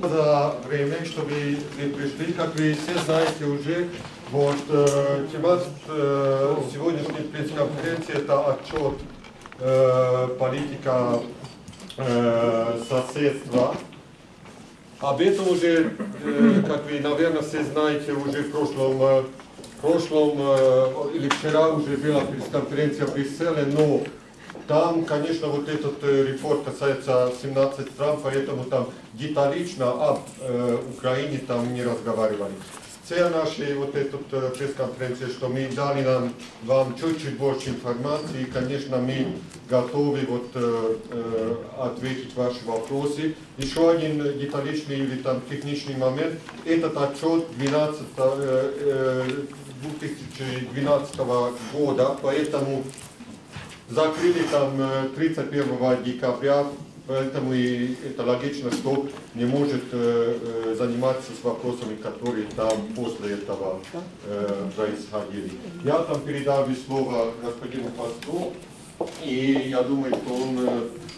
За время, что вы пришли, как вы все знаете уже, вот тема сегодняшней пресс-конференции – это отчет политика соседства. Об этом уже, как вы, наверное, все знаете, уже в прошлом или вчера уже была пресс-конференция в Брюсселе, но там, конечно, вот этот репорт касается 17 стран, поэтому там деталично об Украине там не разговаривали. Цель нашей вот этой пресс-конференции, что мы дали вам чуть-чуть больше информации, и, конечно, мы готовы вот, ответить ваши вопросы. Еще один деталичный или там технический момент. Этот отчет 2012 года, поэтому закрыли там 31 декабря, поэтому и это логично, что не может заниматься с вопросами, которые там после этого происходили. Я там передал слово господину послу, и я думаю, что он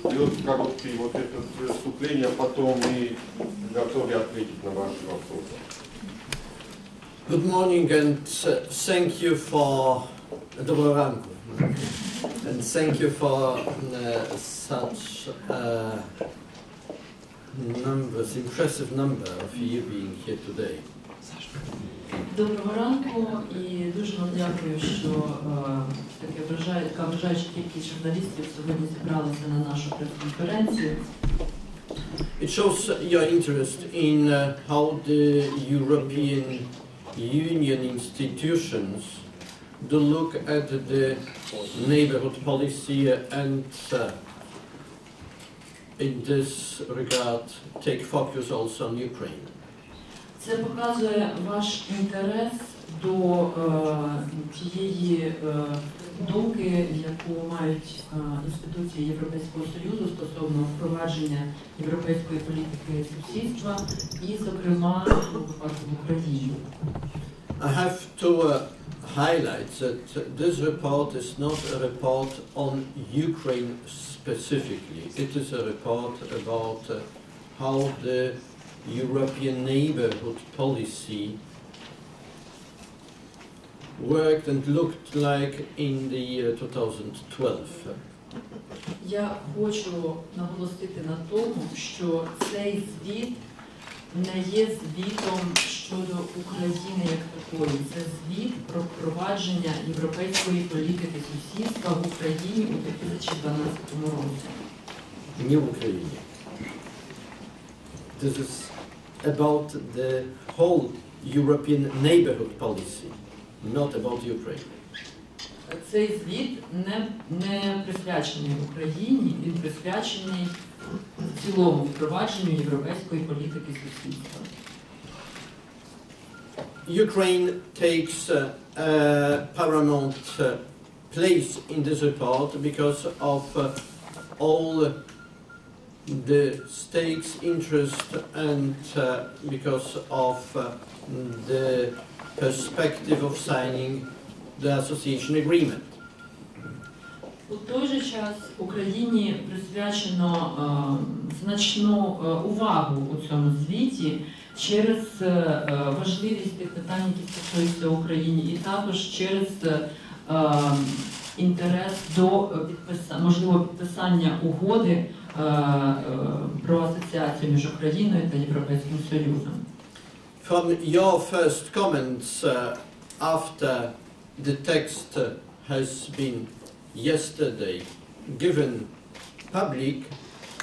дает короткое вот это вступление, а потом мы готовы ответить на ваши вопросы. Good morning and thank you for Доброго ранку. And thank you for such impressive number of you being here today. Доброго ранку і дуже вам дякую, що така вражаюча кількість журналістів сьогодні зібралися на нашу прес-конференцію. It shows your interest in how the European Union institutions do look at the neighborhood policy and in this regard take focus also on Ukraine. Це показує ваш інтерес до тієї думки, яку мають інституції Європейського Союзу стосовно впровадження європейської політики сусідства і, зокрема, у випадку в Україні. I have to highlight that this report is not a report on Ukraine specifically. It is a report about how the European neighborhood policy worked and looked like in the year 2012. Я хочу наголосити на тому, що цей звіт не є звітом щодо України як такої. Це звіт про впровадження європейської політики сусідства в Україні у 2012 році. Не в Україні. This is about the whole European neighborhood policy, not about Ukraine. Цей звіт не присвячений Україні, він присвячений в цілому впровадженню європейської політики сусідства. Ukraine takes a paramount place in this report because of all the stakes, interest, and because of the perspective of signing the association agreement. У той же час Україні присвячено значну увагу у цьому звіті через важливість тих питань, які стосуються України, і також через інтерес до можливого підписання угоди про асоціацію між Україною та Європейським Союзом. From your first comments after the text has been yesterday given public,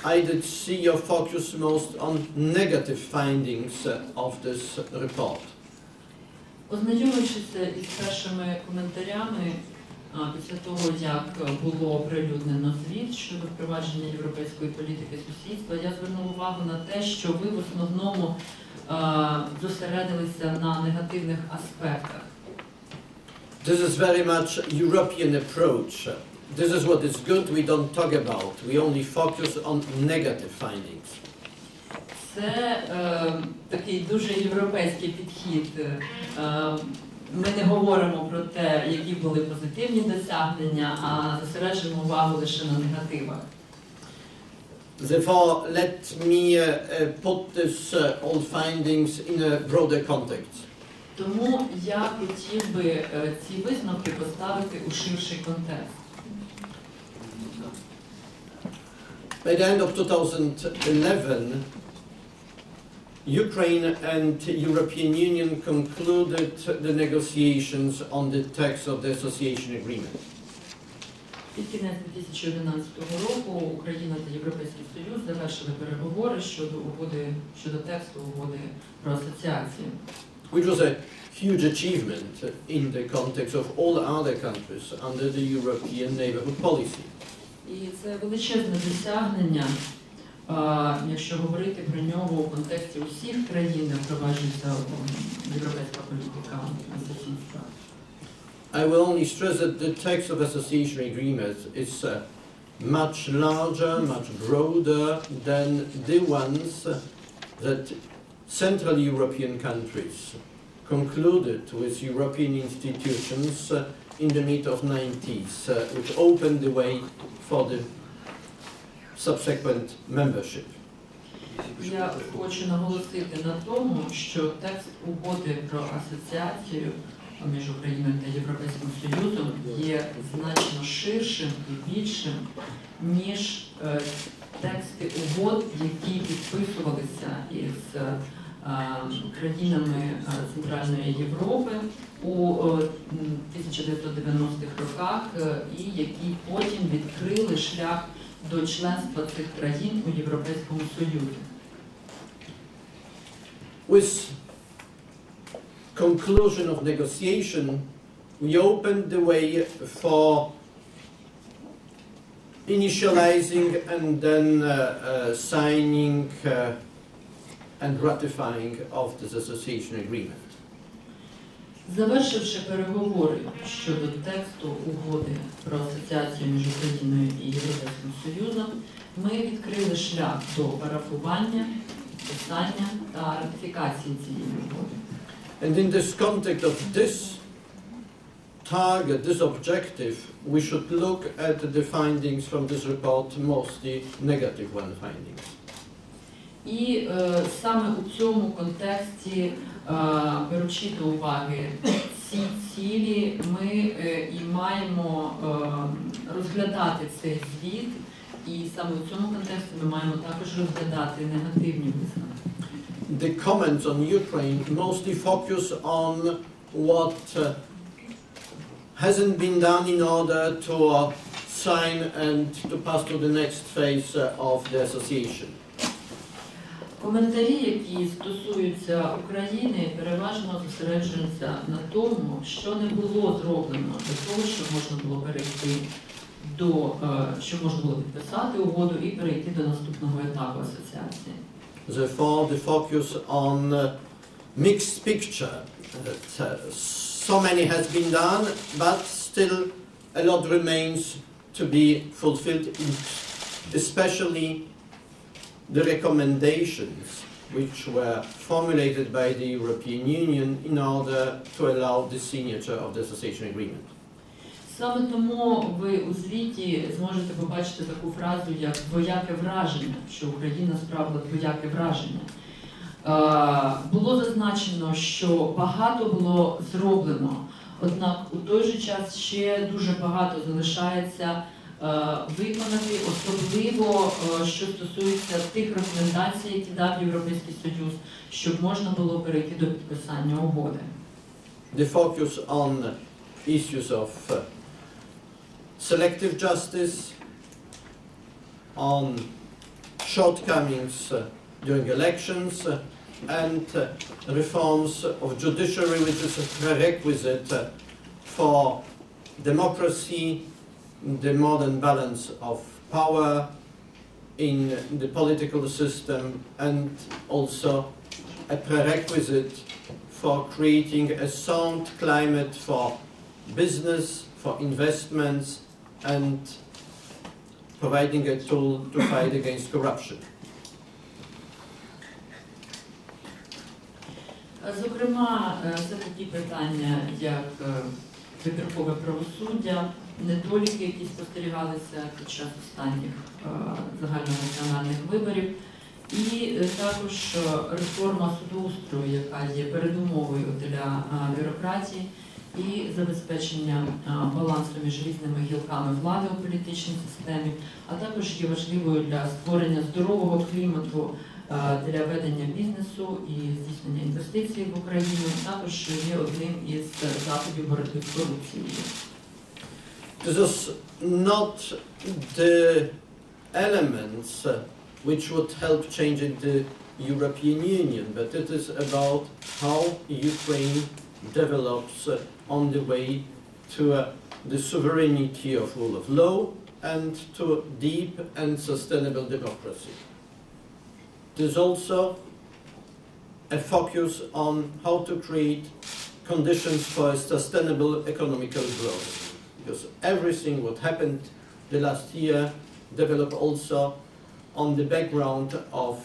I did see your focus most on negative findings of this report. Ознайомившись із першими коментарями після того, як було оприлюднено звіт щодо впровадження європейської політики сусідства, я звернув увагу на те, що ви в основному зосередилися на негативних аспектах. This is very much European approach. This is what is good, we don't talk about. We only focus on negative findings. Це такий дуже європейський підхід. ми не говоримо про те, які були позитивні досягнення, а зосереджуємо увагу лише на негативах. Therefore, let me put this all findings in a broader context. Тому я хотів би ці висновки поставити у ширший контекст. By the end of 2011, Ukraine and European Union concluded the negotiations on the text of the association agreement. Під кінець 2011 року Україна та Європейський Союз завершили переговори щодо тексту угоди про асоціацію. Which was a huge achievement in the context of all other countries under the European neighborhood policy. І це величезне досягнення, якщо говорити про нього у контексті усіх країн, де впроваджується європейська політика сусідства. I will only stress that the text of association agreement is much larger, much broader than the ones that Central European countries concluded with European institutions in the mid of 90s, which opened the way for the subsequent membership. Я хочу наголосити на тому, що текст угоди про асоціацію між Україною та Європейським Союзом є значно ширшим і більшим, ніж тексти угод, які підписувалися із країнами Центральної Європи у 1990-х роках і які потім відкрили шлях до членства цих країн у Європейському Союзі. With conclusion of negotiation, we opened the way for initializing and then signing and ratifying of this association agreement. Завершивши переговори щодо тексту угоди про асоціацію між Україною і Європейським Союзом, ми відкрили шлях до парафування, підписання та ратифікації цієї угоди. And in this context of this target, this objective, we should look at the findings from this report, mostly negative one findings. І саме у цьому контексті, беручи до уваги ці цілі, ми і маємо розглядати цей звіт, і саме у цьому контексті ми маємо також розглядати негативні висновки. The comments on Ukraine mostly focus on what hasn't been done in order to sign and to pass to the next phase of the association. Коментарі, які стосуються України, переважно зосереджуються на тому, що не було зроблено для того, щоб можна було перейти щоб можна було підписати угоду і перейти до наступного етапу асоціації. Therefore, the focus on mixed picture. That so many has been done, but still a lot remains to be fulfilled, especially the recommendations which were formulated by the European Union in order to allow the signature of the association agreement. Саме тому ви у звіті зможете побачити таку фразу, як «двояке враження», що Україна справила двояке враження. Було зазначено, що багато було зроблено, однак у той же час ще дуже багато залишається виконати, особливо, що стосується тих рекомендацій, які дав Європейський Союз, щоб можна було перейти до підписання угоди. The focus on issues of selective justice, on shortcomings during elections, and reforms of judiciary, which is a prerequisite for democracy, the modern balance of power in the political system, and also a prerequisite for creating a sound climate for business, for investments, and providing a tool to fight against corruption. Зокрема, це такі питання, як вибіркове правосуддя, недоліки, які спостерігалися під час останніх загальнонаціональних виборів, і також реформа судоустрою, яка є передумовою для бюрократії, і забезпечення балансу між різними гілками влади у політичній системі, а також є важливою для створення здорового клімату для ведення бізнесу і здійснення інвестицій в Україну, також є одним із заходів боротьби з корупцією. This is not the elements which would help changing the European Union, but it is about how Ukraine develops on the way to the sovereignty of rule of law and to deep and sustainable democracy. There's also a focus on how to create conditions for a sustainable economical growth, because everything what happened the last year developed also on the background of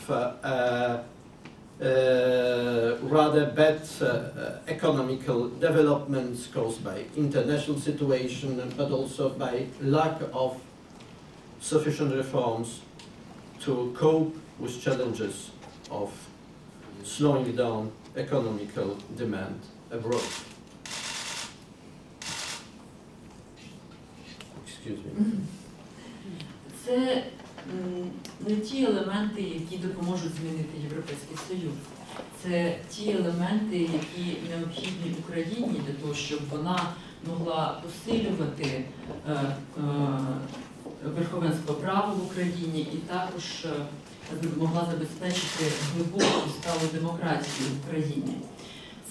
rather bad economical developments caused by international situation, but also by lack of sufficient reforms to cope with challenges of slowing down economical demand abroad. Excuse me. Це не ті елементи, які допоможуть змінити Європейський Союз. Це ті елементи, які необхідні Україні для того, щоб вона могла посилювати верховенство права в Україні і також могла забезпечити глибоку сталу демократію в Україні.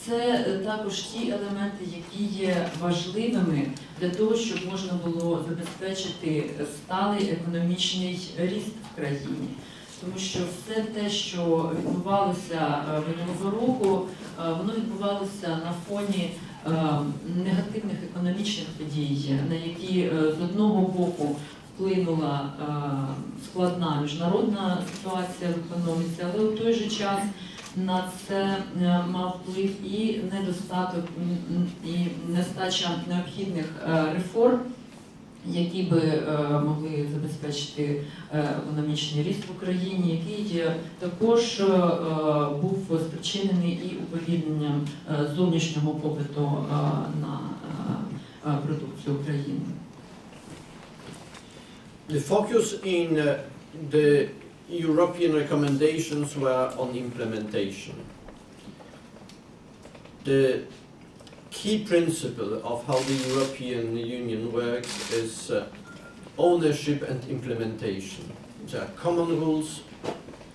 Це також ті елементи, які є важливими для того, щоб можна було забезпечити сталий економічний ріст в країні. Тому що все те, що відбувалося минулого року, воно відбувалося на фоні негативних економічних подій, на які з одного боку вплинула складна міжнародна ситуація в економіці, але у той же час на це мав вплив і недостаток, і нестача необхідних реформ, які би могли забезпечити економічний ріст в Україні, який також був спричинений і уповільненням зовнішнього попиту на продукцію України. The focus in the European recommendations were on implementation. The key principle of how the European Union works is ownership and implementation. There are common rules,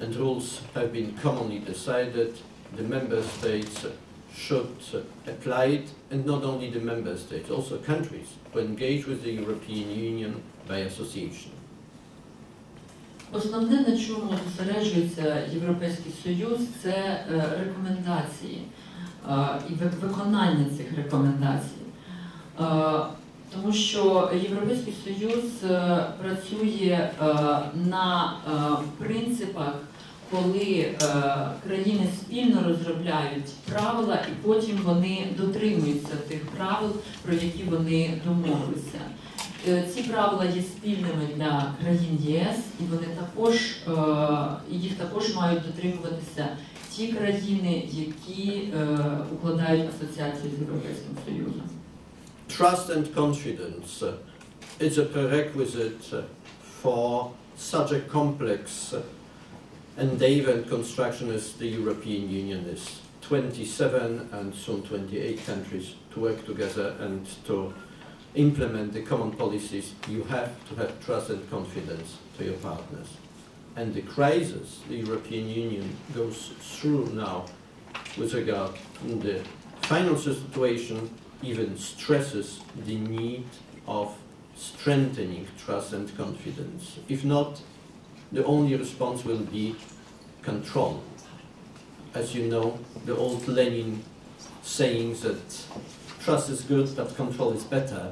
and rules have been commonly decided. The member states should apply it, and not only the member states, also countries who engage with the European Union by association. Основне, на чому зосереджується Європейський Союз, це рекомендації і виконання цих рекомендацій. Тому що Європейський Союз працює на принципах, коли країни спільно розробляють правила і потім вони дотримуються тих правил, про які вони домовилися. Ці правила є спільними для країн ЄС, і вони їх також мають дотримуватися ті країни, які укладають асоціацію з Європейським Союзом. Trust and confidence is a prerequisite for such a complex endeavor and construction as the European Union is. 27 and soon 28 countries to work together and to implement the common policies. You have to have trust and confidence to your partners. And the crisis the European Union goes through now with regard to the financial situation even stresses the need of strengthening trust and confidence. If not, the only response will be control. As you know, the old Lenin saying that trust is good but control is better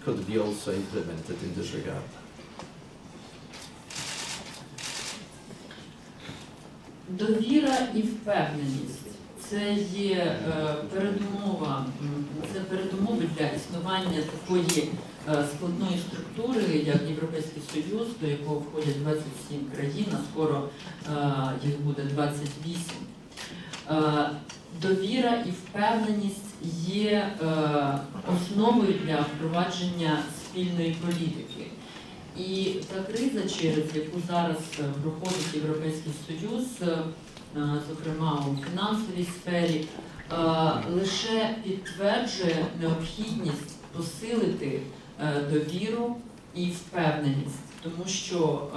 could be also implemented in this regard. Довіра і впевненість – це є передумови для існування такої складної структури, як Європейський Союз, до якого входять 27 країн, а скоро їх буде 28. Довіра і впевненість є основою для впровадження спільної політики. І та криза, через яку зараз проходить Європейський Союз, зокрема у фінансовій сфері, лише підтверджує необхідність посилити довіру і впевненість. Тому що,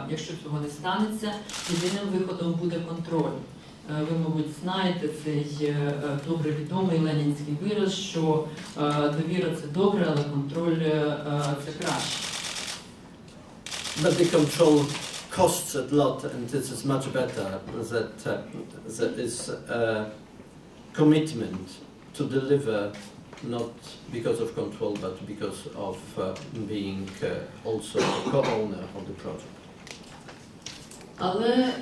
якщо цього не станеться, єдиним виходом буде контроль. Ви, мабуть, знаєте цей добре відомий ленінський вираз, що довіра – це добре, але контроль – це краще. But the control costs a lot, and this is much better that that is a commitment to deliver, not because of control, but because of being also a co-owner of the project. Але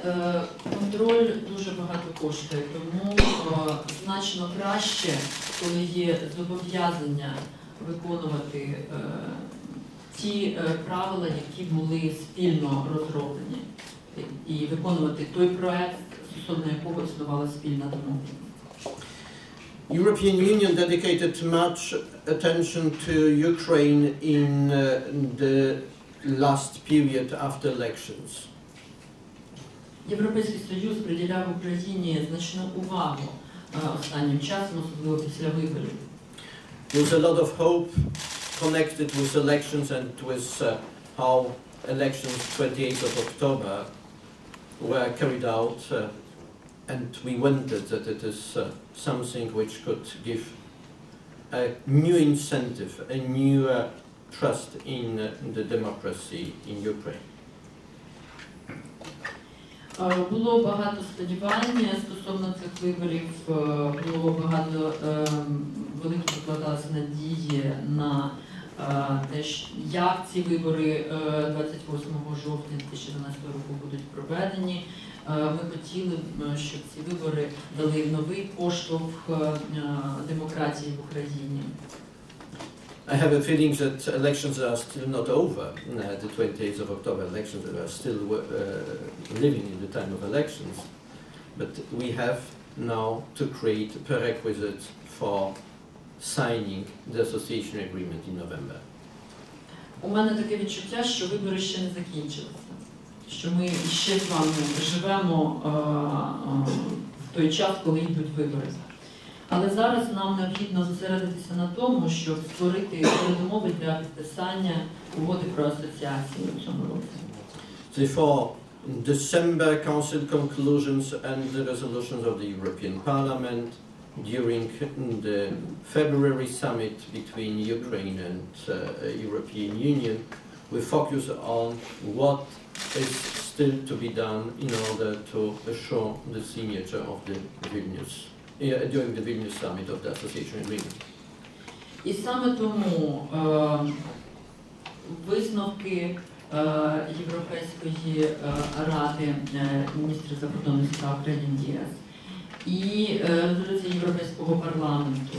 контроль дуже багато коштує, тому значно краще, коли є зобов'язання виконувати ті правила, які були спільно розроблені, і виконувати той проект, стосовно якого існувала спільна домовленість. European Union dedicated much attention to Ukraine in the last period after elections. Європейський Союз приділяв Україні значну увагу останнім часом, особливо після виборів. There was a lot of hope connected with elections and with how elections 28th of October were carried out, and we wondered that it is something which could give a new incentive, a new trust in the democracy in Ukraine. Було багато сподівань стосовно цих виборів, було багато великі покладалися надії на те, як ці вибори 28 жовтня 2012 року будуть проведені. Ми хотіли, щоб ці вибори дали новий поштовх демократії в Україні. I have a feeling that elections are still not over. The 28th of October elections are still living in the time of elections. But we have now to create prerequisites for signing the association agreement in November. У мене таке відчуття, що вибори ще не закінчилися. Що ми ще з вами живемо в той час, коли йдуть вибори. Але зараз нам необхідно зосередитися на тому, щоб створити передумови для підписання угоди про асоціацію у цьому році. Therefore, December Council conclusions and the resolutions of the European Parliament during the February summit between Ukraine and European Union will focus on what is still to be done in order to assure the signature of the Vilnius during the Vilnius summit of the association agreement. І саме тому висновки Європейської ради міністрів закордонних справ країн ЄС і резолюція Європейського парламенту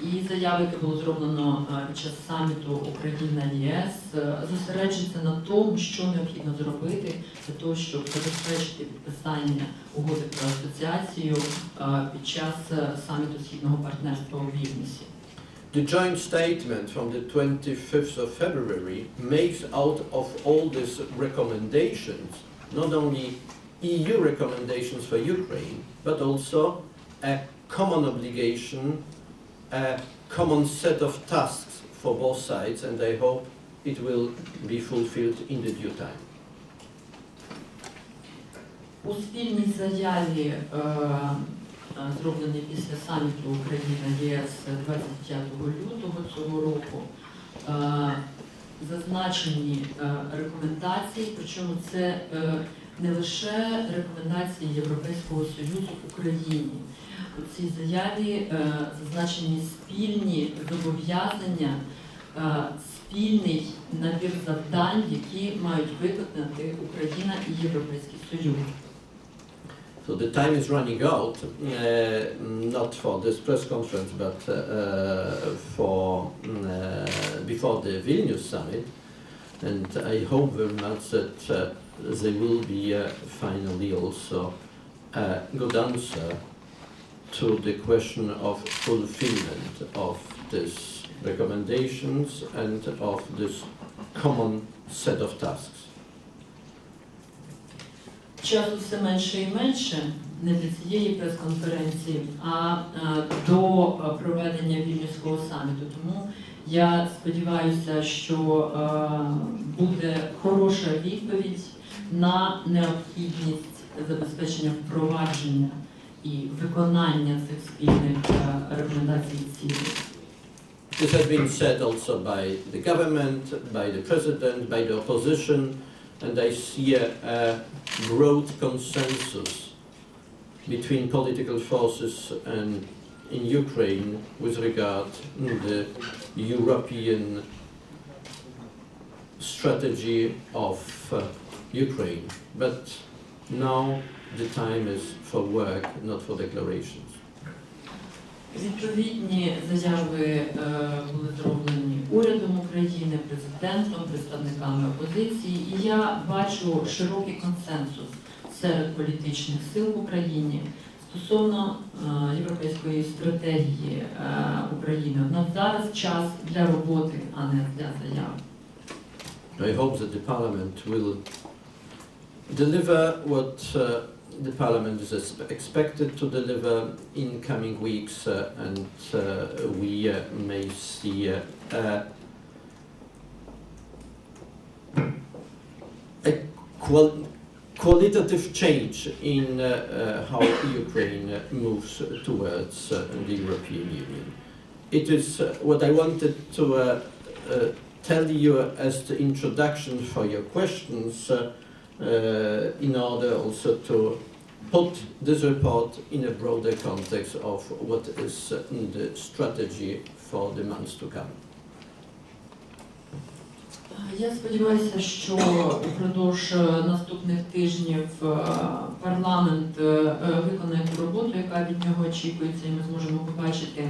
і заяви, яке було зроблено під час саміту Україна-ЄС, зосереджуються на тому, що необхідно зробити для того, щоб забезпечити підписання угоди про асоціацію під час саміту Східного партнерства у Вільнюсі. The joint statement from the 25th of February makes out of all these recommendations not only EU recommendations for Ukraine, but also a common obligation, a common set of tasks for both sides, and I hope it will be fulfilled in the due time. У спільній заяві, зробленій після саміту Україна-ЄС 25 лютого цього року, зазначені рекомендації, причому це не лише рекомендації Європейського Союзу в Україні. У цій заяві зазначені спільні зобов'язання, спільний набір завдань, які мають виконати Україна і Європейський Союз. So the time is running out, not for this press conference, but for before the Vilnius summit. And I hope very much that there will be finally also a good answer to the question of fulfillment of these recommendations and of this common set of tasks. Часу все менше і менше, не для цієї прес-конференції, а до проведення Вільнюського саміту. Тому я сподіваюся, що буде хороша відповідь на необхідність забезпечення впровадження і виконання цих спільних рекомендацій і цілей. This has been said also by the government, by the president, by the opposition, and I see a broad consensus between political forces and in Ukraine with regard to the European strategy of Ukraine. But now the time is for work, not for declarations. Відповідні заяви були зроблені урядом України, президентом, представниками опозиції, і я бачу широкий консенсус серед політичних сил в Україні стосовно європейської стратегії України. У нас зараз час для роботи, а не для заяв. I hope that the Parliament will deliver what the Parliament is expected to deliver in coming weeks, and we may see a qualitative change in how Ukraine moves towards the European Union. It is what I wanted to tell you as the introduction for your questions, in order also to put this report in a broader context of what is the strategy for the months to come. Я сподіваюся, що упродовж наступних тижнів парламент виконає ту роботу, яка від нього очікується, і ми зможемо побачити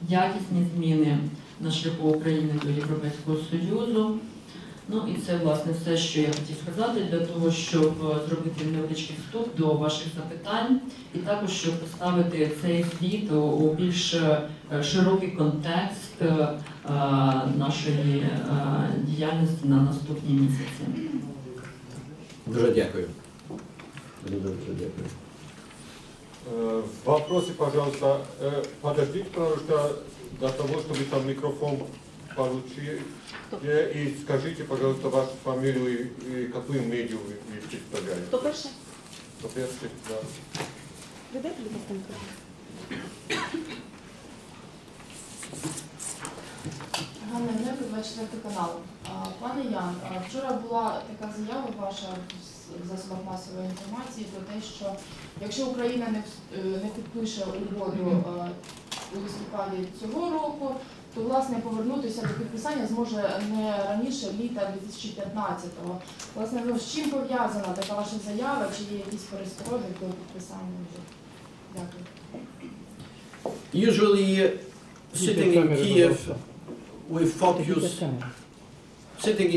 якісні зміни на шляху України до Європейського Союзу. Ну і це, власне, все, що я хотів сказати для того, щоб зробити невеличкий вступ до ваших запитань і також, щоб поставити цей звіт у більш широкий контекст нашої діяльності на наступні місяці. Дуже дякую. Дуже дякую. Вопросы, пожалуйста. Подождите, потому что для того, чтобы там микрофон получили, и скажите, пожалуйста, вашу фамилию и какую медиа вы представляете. Хто перший? Кто первый? Да. Ви дайте, будь ласка, мікрофон. Ганна Гневка, 24 канал. Пане Ян, вчора була така заява ваша в засобах масової інформації про те, що якщо Україна не підпише угоду у листопаді цього року, то, власне, повернутися до підписання зможе не раніше літа 2015-го. Власне, з чим пов'язана така ваша заява, чи є якісь перестороги до підписання вже? Дякую. Usually, sitting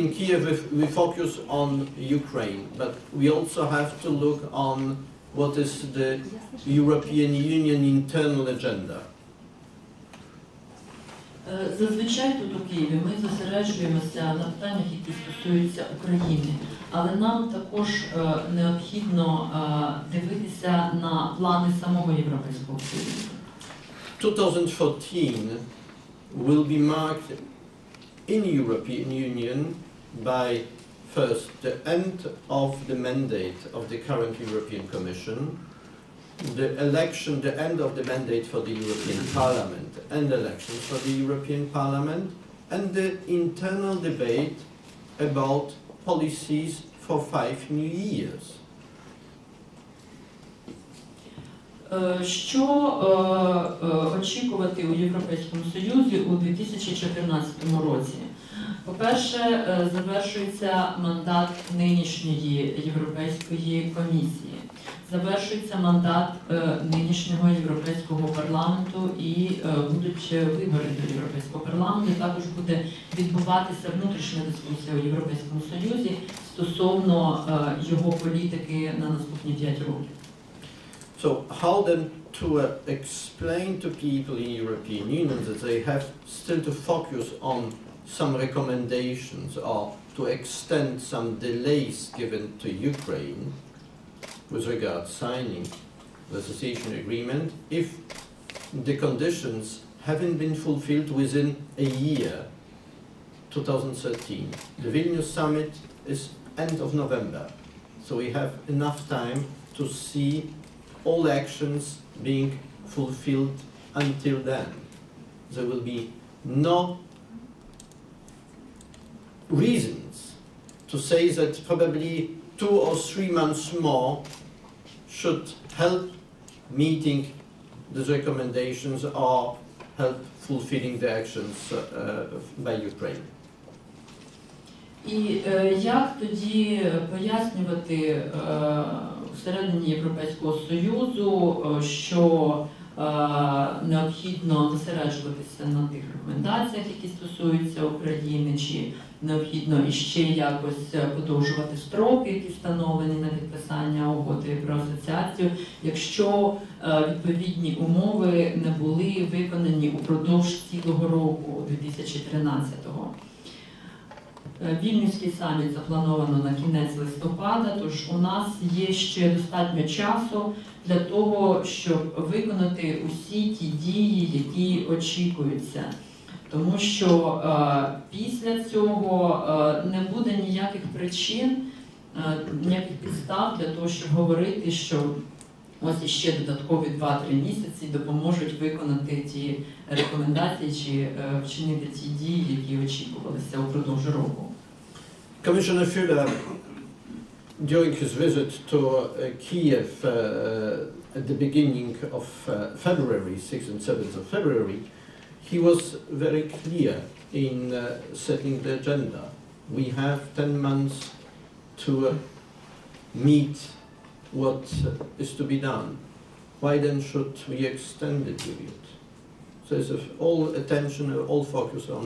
in Kiev, we focus on Ukraine, but we also have to look on what is the European Union internal agenda. Зазвичай тут у Києві ми зосереджуємося на питаннях, які стосуються України, але нам також необхідно дивитися на плани самого Європейського Союзу. 2014 will be marked in European Union by first the end of the mandate of the current European Commission, the election, the end of the mandate for the European Parliament and elections for the European Parliament, and the internal debate about policies for 5 new years. Що очікувати у Європейському Союзі у 2014 році? По-перше, завершується мандат нинішньої Європейської комісії. завершується мандат нинішнього Європейського парламенту і будуть вибори до Європейського парламенту. Також буде відбуватися внутрішня дискусія у Європейському Союзі стосовно його політики на наступні 5 років. So how then to explain to people in European Union that they have still to focus on some recommendations or to extend some delays given to Ukraine with regard signing the association agreement if the conditions haven't been fulfilled within a year, 2013. The Vilnius summit is end of November, so we have enough time to see all actions being fulfilled until then. There will be no reasons to say that probably 2 or 3 months more should help meeting the recommendations or help fulfilling the actions by Ukraine. І як тоді пояснювати всередині Європейського Союзу, що необхідно зосереджуватися на тих рекомендаціях, які стосуються України, чи необхідно іще якось подовжувати строки, які встановлені на підписання угоди про асоціацію, якщо відповідні умови не були виконані упродовж цілого року 2013-го. Вільнюський саміт заплановано на кінець листопада, тож у нас є ще достатньо часу для того, щоб виконати усі ті дії, які очікуються. Тому що після цього не буде ніяких причин, ніяких підстав для того, щоб говорити, що ось іще додаткові 2-3 місяці допоможуть виконати ті рекомендації чи вчинити ті дії, які очікувалися упродовж року. Commissioner Füle, during his visit to Kiev at the beginning of February, 6th and 7th of February, he was very clear in setting the agenda. We have 10 months to meet what is to be done. Why then should we extend the period? So there's all attention, all focus on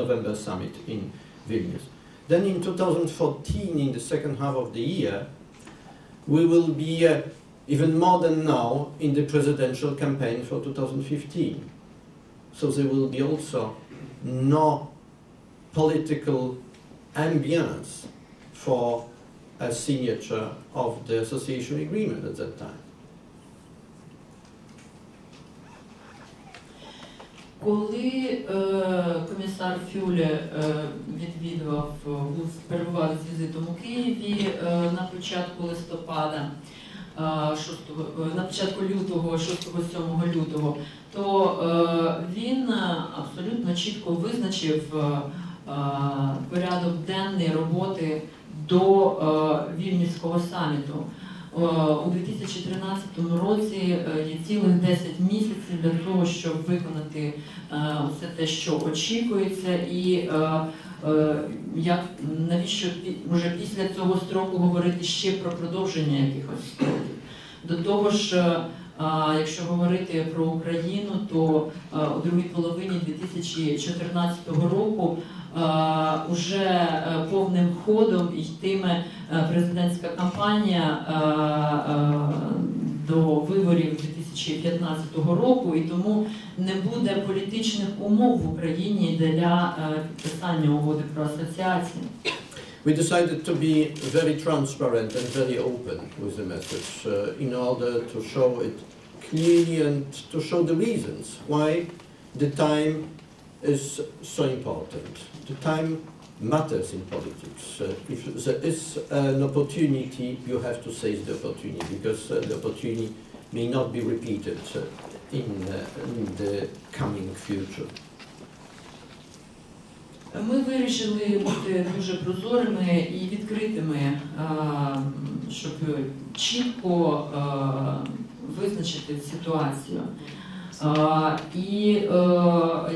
November summit in Vilnius. Then in 2014, in the second half of the year, we will be even more than now in the presidential campaign for 2015. So there will be also no political ambience for a signature of the association agreement at that time. Коли комісар Фюле перебував з візитом у Києві на початку листопада, на початку лютого, 6-7 лютого, то він абсолютно чітко визначив порядок денний роботи до Вільнюського саміту. У 2013 році є цілих 10 місяців для того, щоб виконати все те, що очікується, і навіщо вже після цього строку говорити ще про продовження якихось строків. До того ж, якщо говорити про Україну, то у другій половині 2014 року уже повним ходом йтиме президентська кампанія до виборів 2015 року, і тому не буде політичних умов в Україні для підписання угоди про асоціацію. We decided to be very transparent and very open with the message in order to show it clearly and to show the reasons why the time is so important. The time matters in politics. If there is an opportunity, you have to seize the opportunity, because the opportunity may not be repeated in the coming future. Ми вирішили бути дуже прозорими і відкритими, щоб чітко визначити ситуацію. І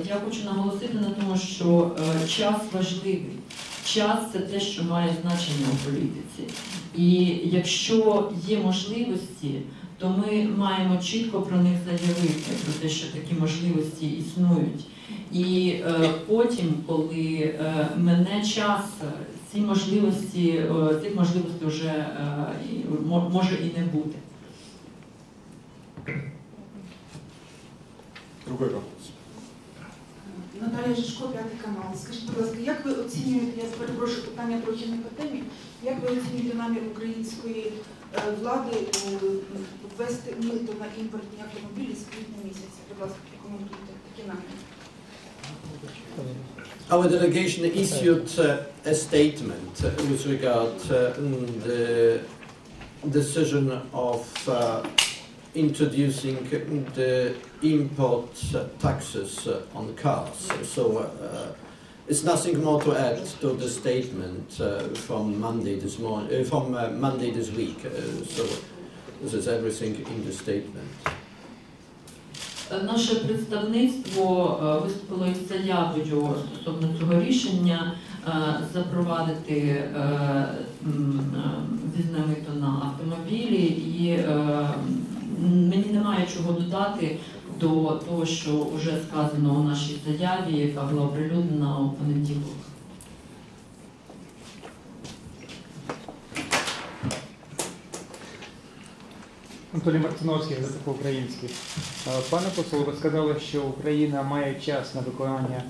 я хочу наголосити на тому, що час важливий. час – це те, що має значення у політиці. І якщо є можливості, то ми маємо чітко про них заявити, про те, що такі можливості існують. І потім, коли мине час, цих можливостей вже може і не бути. Другий вопрос. Наталія Жишко, П'ятий канал. Скажіть, будь ласка, як ви оцінюєте, я перепрошую, питання трохи не по темі, як ви оцінюєте намір української влади ввести мито на імпортні автомобілі з квітня місяця? Будь ласка, прокоментуйте такі наміри. Our delegation issued a statement with regard the decision of introducing the import taxes on cars. So it's nothing more to add to the statement from Monday this morning, Monday this week. So this is everything in the statement. Наше представництво виступило із заявою стосовно цього рішення запровадити ввізне мито на автомобілі, і мені немає чого додати до того, що вже сказано у нашій заяві, яка була оприлюднена у понеділок. Анатолій Мартиновський, газета по-українськи. Пане посол, ви сказали, що Україна має час на виконання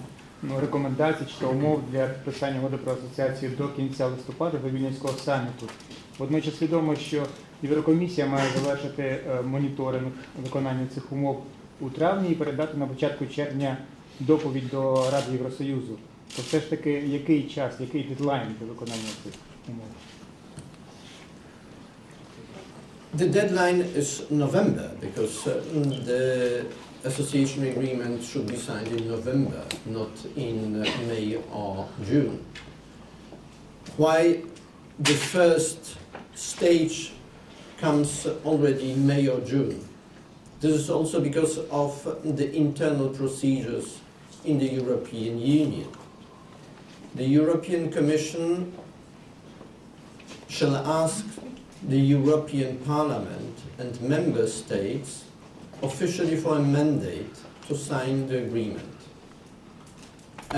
рекомендацій чи умов для підписання угоди про асоціацію до кінця листопада до Вільнюського саміту. Водночас відомо, що Єврокомісія має завершити моніторинг виконання цих умов у травні і передати на початку червня доповідь до Ради Євросоюзу. То все ж таки, який час, який дедлайн для виконання цих умов? The deadline is November, because the association agreement should be signed in November, not in May or June. Why the first stage comes already in May or June? This is also because of the internal procedures in the European Union. The European Commission shall ask the European Parliament and Member States officially for a mandate to sign the agreement.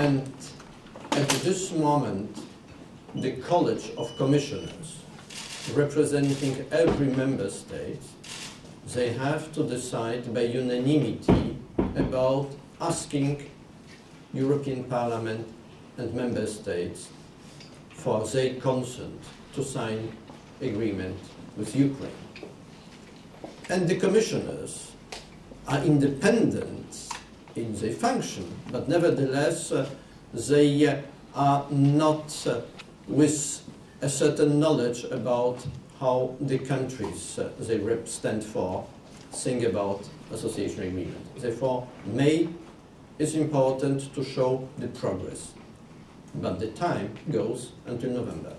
And at this moment, the College of Commissioners, representing every Member State, they have to decide by unanimity about asking European Parliament and Member States for their consent to sign agreement with Ukraine. And the commissioners are independent in their function, but nevertheless they are not with a certain knowledge about how the countries they stand for think about association agreement. Therefore, May is important to show the progress, but the time goes until November.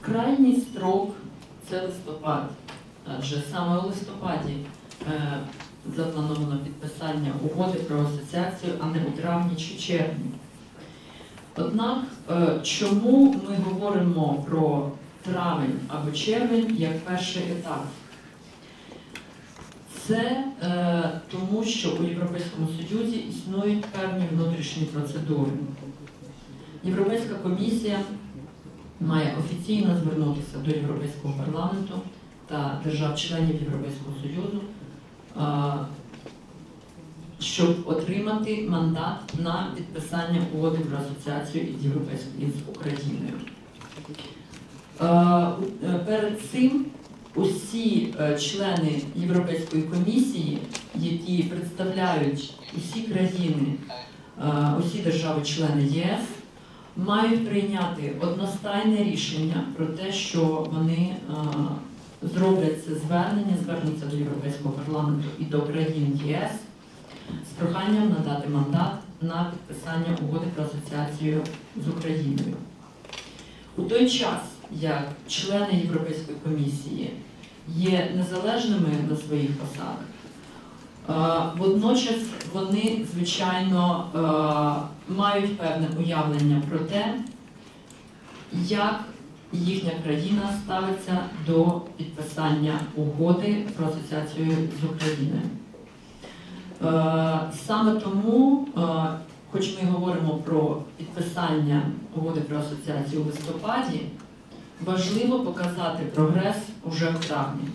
Крайній строк – це листопад, адже саме у листопаді заплановано підписання угоди про асоціацію, а не у травні чи червні. Однак, чому ми говоримо про травень або червень як перший етап? Це тому, що у Європейському Союзі існують певні внутрішні процедури. Європейська комісія має офіційно звернутися до Європейського парламенту та держав-членів Європейського Союзу, щоб отримати мандат на підписання угоди про асоціацію із Україною. Перед цим усі члени Європейської комісії, які представляють усі країни, усі держави-члени ЄС, мають прийняти одностайне рішення про те, що вони зроблять це звернення, звернуться до Європейського парламенту і до країн ЄС з проханням надати мандат на підписання угоди про асоціацію з Україною. У той час, як члени Європейської комісії є незалежними на своїх посадах, Водночас вони, звичайно, мають певне уявлення про те, як їхня країна ставиться до підписання угоди про асоціацію з Україною. Саме тому, хоч ми говоримо про підписання угоди про асоціацію у листопаді, важливо показати прогрес уже в травні.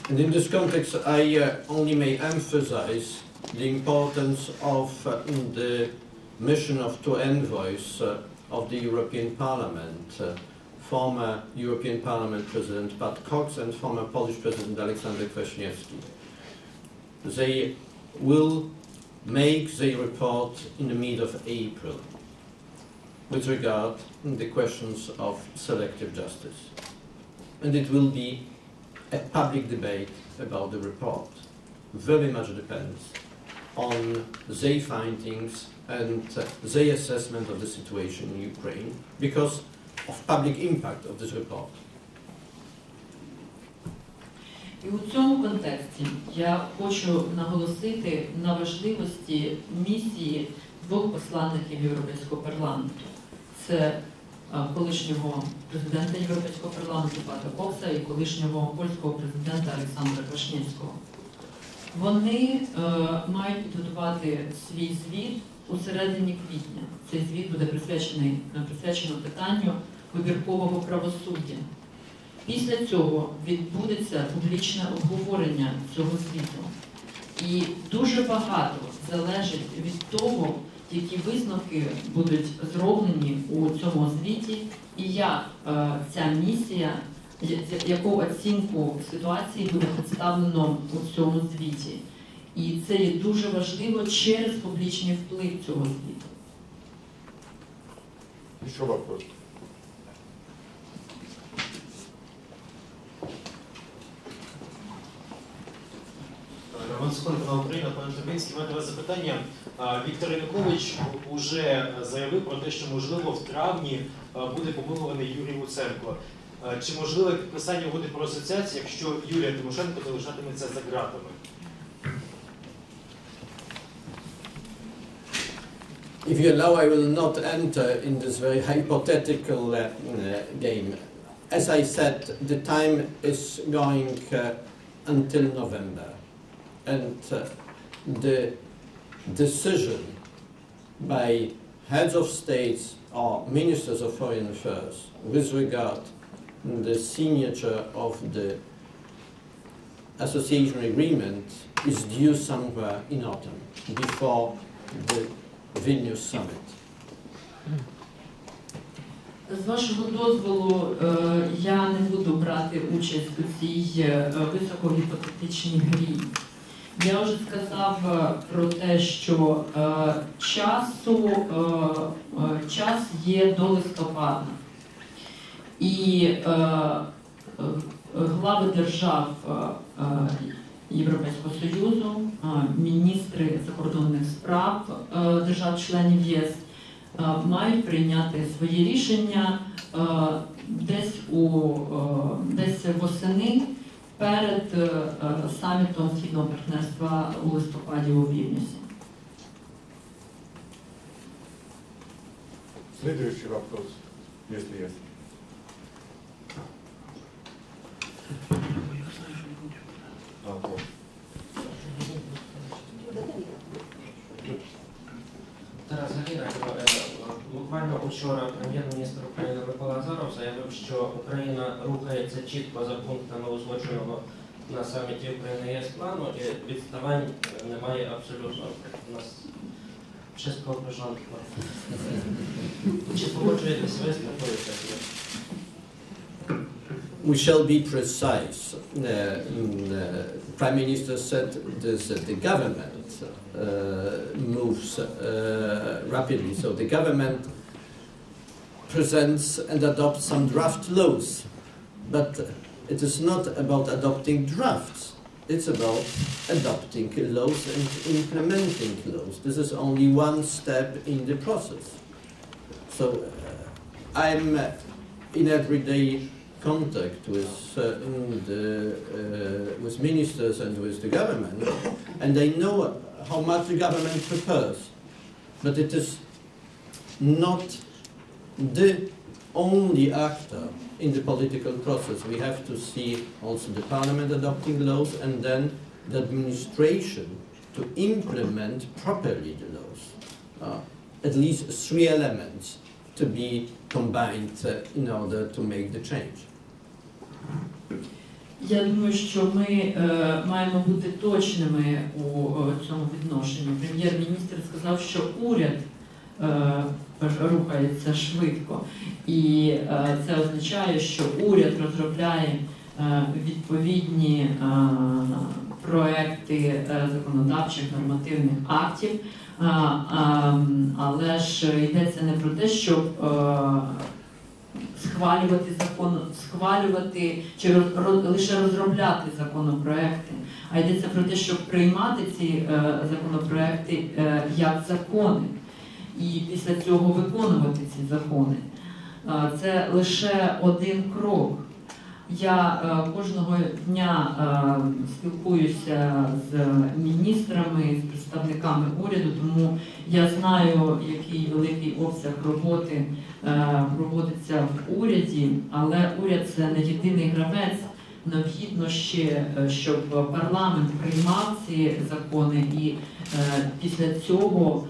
And in this context, I only may emphasize the importance of the mission of two envoys of the European Parliament, former European Parliament President Pat Cox and former Polish President Aleksander Kwaśniewski. They will make their report in the mid of April with regard to the questions of selective justice. And it will be a public debate about the report. Very much depends on their findings and their assessment of the situation in Ukraine because of public impact of this report. І у цьому контексті я хочу наголосити на важливості місії двох посланників Європейського парламенту. Це колишнього президента Європейського парламенту Пата Кокса і колишнього польського президента Олександра Квашнєвського. Вони мають підготувати свій звіт у середині квітня. Цей звіт буде присвячено питанню вибіркового правосуддя. Після цього відбудеться публічне обговорення цього звіту. І дуже багато залежить від того, які висновки будуть зроблені у цьому звіті і як ця місія, яку оцінку ситуації буде представлено у цьому звіті. І це є дуже важливо через публічний вплив цього звіту. Еще вопрос. Роман Суханов, Україна, пане Торбінський, маю до вас запитання. Віктор Янукович вже заявив про те, що, можливо, в травні буде помилуваний Юрій Луценко. Чи можливе підписання угоди про асоціацію, якщо Юлія Тимошенко залишатиметься за ґратами? If you allow, I will not enter in this very hypothetical game. As I said, the time is going until November. And the decision by heads of states or ministers of foreign affairs with regard to the signature of the association agreement is due somewhere in autumn, before the Vilnius summit. З вашого дозволу, я не буду брати участь у цій високогіпотетичній грі. Я вже сказав про те, що час є до листопада. І глави держав Європейського Союзу, міністри закордонних справ держав-членів ЄС мають прийняти свої рішення десь восени перед самітом Східного партнерства у листопаді у Вільнюсі. Следующий вопрос, если есть. Тарас Галіна, буквально учора прем'єр-міністр України Микола Азаров заявив, що Україна рухається чітко за пунктами узгодженого на саміті України-ЄС плану і відставань немає абсолютно. У нас wszystko w porządku. Чи погоджуєтесь ви з такою статтею? We shall be precise. Prime Minister said that the government moves rapidly. So the government presents and adopts some draft laws. But it is not about adopting drafts. It's about adopting laws and implementing laws. This is only one step in the process. So I'm in everyday contact with with ministers and with the government, and they know how much the government prepares. But it is not the only actor in the political process. We have to see also the parliament adopting laws and then the administration to implement properly the laws. At least 3 elements to be combined in order to make the change. Я думаю, що ми маємо бути точними у цьому відношенні. Прем'єр-міністр сказав, що уряд рухається швидко. І це означає, що уряд розробляє відповідні проекти законодавчих нормативних актів, але ж йдеться не про те, щоб схвалювати чи лише розробляти законопроекти, а йдеться про те, щоб приймати ці законопроекти як закони і після цього виконувати ці закони. Це лише один крок. Я кожного дня спілкуюся з міністрами, з представниками уряду, тому я знаю, який великий обсяг роботи проводиться в уряді, але уряд – це не єдиний гравець. Необхідно ще, щоб парламент приймав ці закони і після цього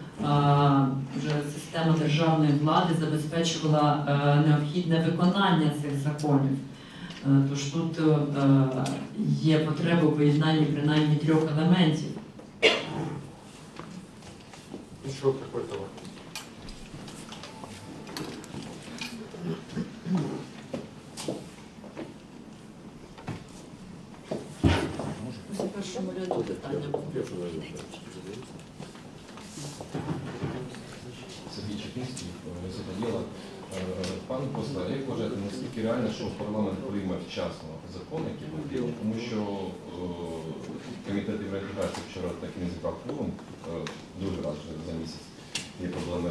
вже система державної влади забезпечувала необхідне виконання цих законів. Тож тут є потреба у поєднанні принаймні 3 елементів. Еще какой-то вопрос? У першому ряду питання було. Сергій Чепінський, «Заподіла». Пане посла, як вважаєте, наскільки реально, що парламент прийме вчасно закон, який потрібен? Тому що комітет євроінтеграції вчора так і не зібрав кворум, другий раз вже за місяць є проблеми.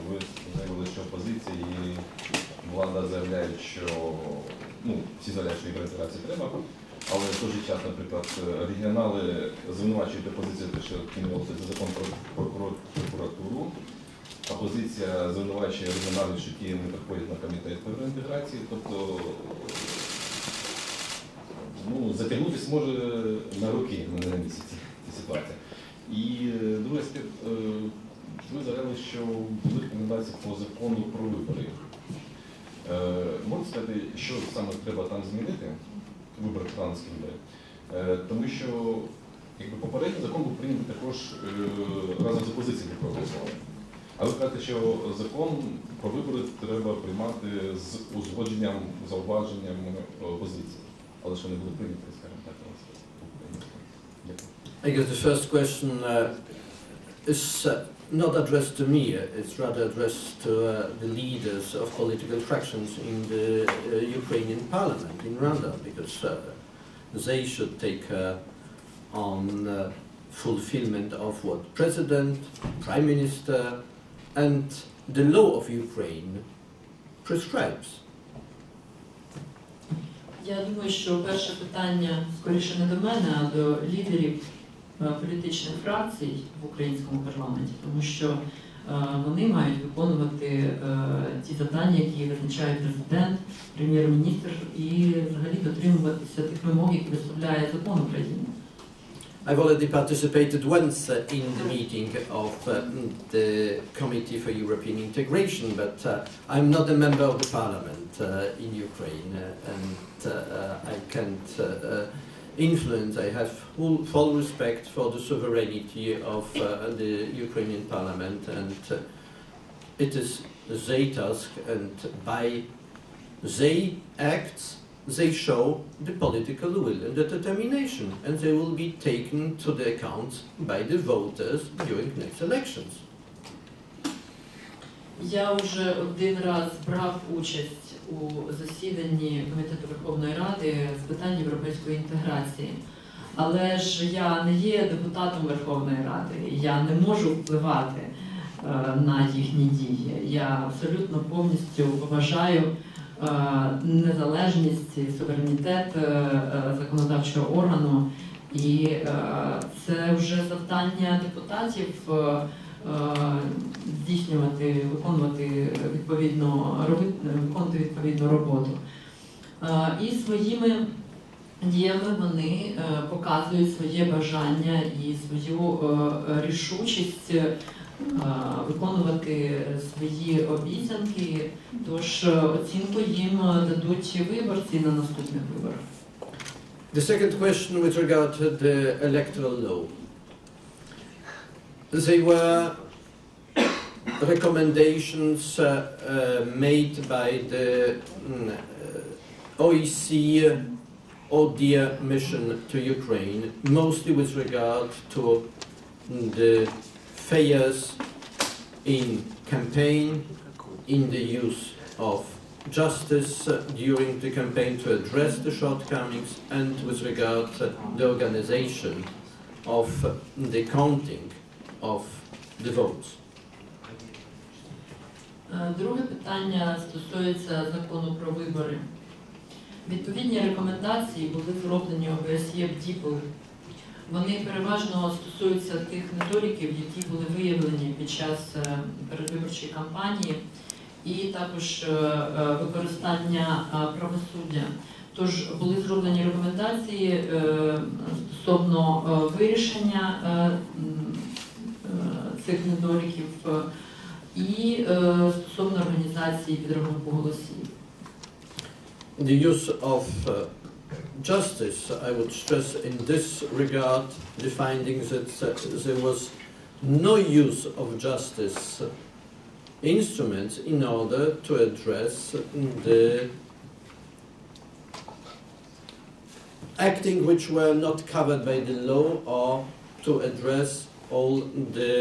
Ви заявили, що опозиція і влада заявляють, що, всі заявляють, що євроінтеграції треба, але в той же час, наприклад, регіонали звинувачують опозицію, що кинулося за закон про прокуратуру. Опозиція звинувачує регіоналів, що ті не приходять на комітет по євроінтеграції, тобто затягнутися може на роки, на місяці ця ситуація. І другий аспект, ви заявили, що були рекомендації по закону про вибори. Можете сказати, що саме треба там змінити, вибори парламентські вибори? Тому що попередній закон був прийнятий також разом з опозицією проголосували. А ви кажете, що закон про вибори треба приймати з узгодженням, зауваженням опозиції. Але що не буде прийнято, скажімо так, у нас в Україні. I guess the first question is not addressed to me, it's rather addressed to the leaders of political fractions in the Ukrainian parliament in Rada, because they should take on fulfillment of what President, Prime Minister and the law of Ukraine prescribes. Я думаю, що перше питання скоріше не до мене, а до лідерів політичних фракцій в українському парламенті, тому що вони мають виконувати ті завдання, які визначає президент, прем'єр-міністр, і взагалі дотримуватися тих вимог, які виставляє закон України. I've already participated once in the meeting of the Committee for European Integration, but I'm not a member of the parliament in Ukraine, and I can't influence. I have full respect for the sovereignty of the Ukrainian parliament, and it is their task, and by their acts they show the political will and the determination, and they will be taken to the account by the voters during next elections. Я вже один раз брав участь у засіданні Комітету Верховної Ради з питань європейської інтеграції. Але ж я не є депутатом Верховної Ради, я не можу впливати на їхні дії. Я абсолютно повністю вважаю незалежність і суверенітет законодавчого органу. І це вже завдання депутатів здійснювати, виконувати відповідну роботу. І своїми діями вони показують своє бажання і свою рішучість виконувати свої обіцянки, тож оцінку їм дадуть виборці на наступних виборах. The second question with regard to the electoral law. They were recommendations made by the OEC ODIHR mission to Ukraine, mostly with regard to the failures in campaign, in the use of justice during the campaign to address the shortcomings, and with regard to the organization of the counting of the votes. Друге питання стосується закону про вибори. Відповідні рекомендації були зроблені ОБСЄ в ДІПЛ. Вони переважно стосуються тих недоліків, які були виявлені під час передвиборчої кампанії, і також використання правосуддя. Тож були зроблені рекомендації стосовно вирішення цих недоліків і стосовно організації підрахунку голосів. The use of justice, I would stress in this regard the findings that there was no use of justice instruments in order to address the acting which were not covered by the law, or to address all the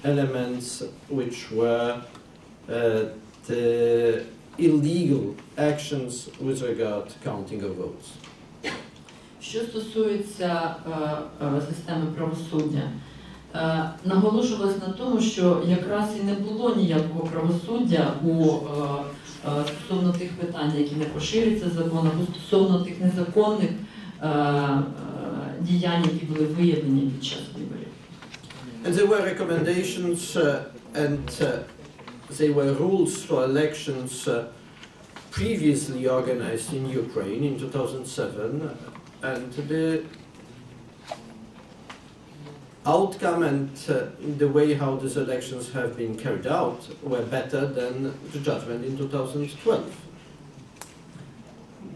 elements which were the illegal actions with regard to counting of votes. Що стосується системи правосуддя, наголошувалось на тому, що якраз і не було ніякого правосуддя стосовно тих питань, які не поширюються законом, або стосовно тих незаконних діянь, які були виявлені під час виборів. And there were recommendations and there were rules for elections previously organized in Ukraine in 2007, and the outcome and the way how these elections have been carried out were better than the judgment in 2012.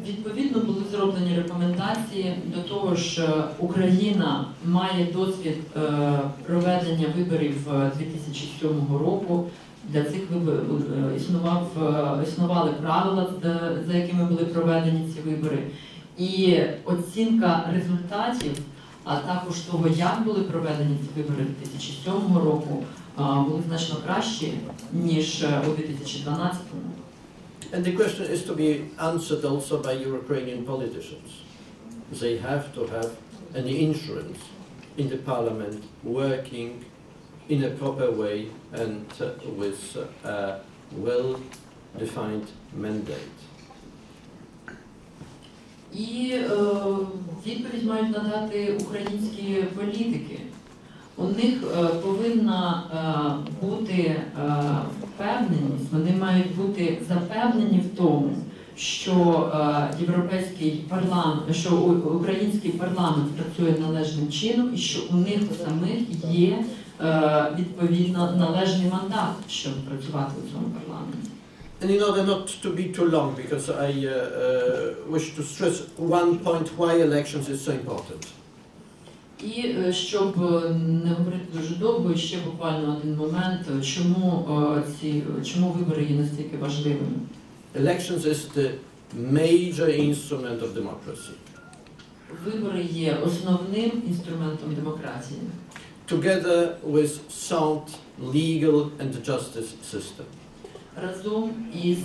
Відповідно, були зроблені рекомендації. До того ж, Україна має досвід проведення виборів 2007 року. Для цих виборів існували правила, за якими були проведені ці вибори. І оцінка результатів, а також того, як були проведені ці вибори 2007 року, були значно кращі, ніж у 2012 році. And the question is to be answered also by Ukrainian politicians. They have to have an insurance in the parliament working in a proper way and with a well-defined mandate. І відповідь мають надати українські політики. У них повинна бути впевненість, вони мають бути запевнені в тому, що що український парламент працює належним чином і що у них самих є відповідно належний мандат, щоб працювати у цьому парламенті. And in order not to be too long, because I wish to stress one point why elections is so important. І щоб не говорити дуже довго, ще буквально один момент, чому вибори є настільки важливими. Elections is the major instrument of democracy. Вибори є основним інструментом демократії. Together with sound legal and justice system. Разом із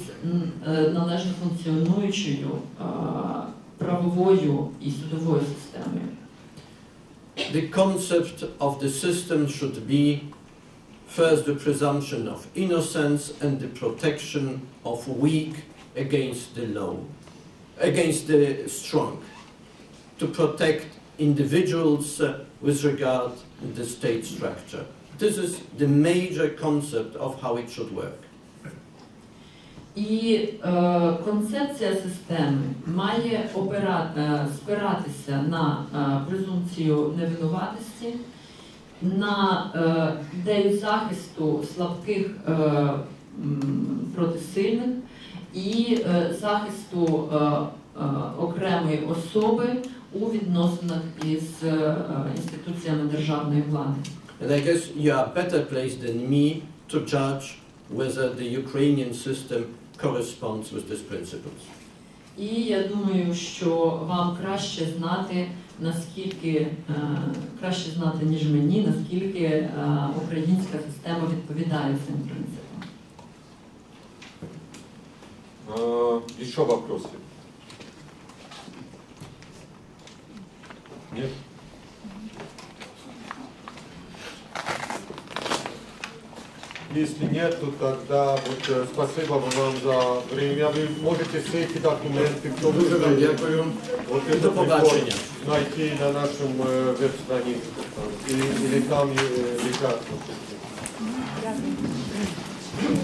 належно функціонуючою правовою і судовою системою. The concept of the system should be first the presumption of innocence and the protection of weak against the law, against the strong, to protect individuals with regard to the state structure. This is the major concept of how it should work. І концепція системи має спиратися на презумпцію невинуватості, на ідею захисту слабких проти сильних і захисту окремої особи у відносинах із інституціями державної влади. And I guess you are better placed than me to judge whether the Ukrainian system corresponds with these principles. І я думаю, що вам краще знати, ніж мені, наскільки українська система відповідає цим принципам. Еще вопросы? Нет? Если нет, то тогда вот, спасибо вам за время. Вы можете все эти документы, кто Дуже вам вы дякую. вот До этот побачення. репорт найти на нашем веб-странице или там лежат.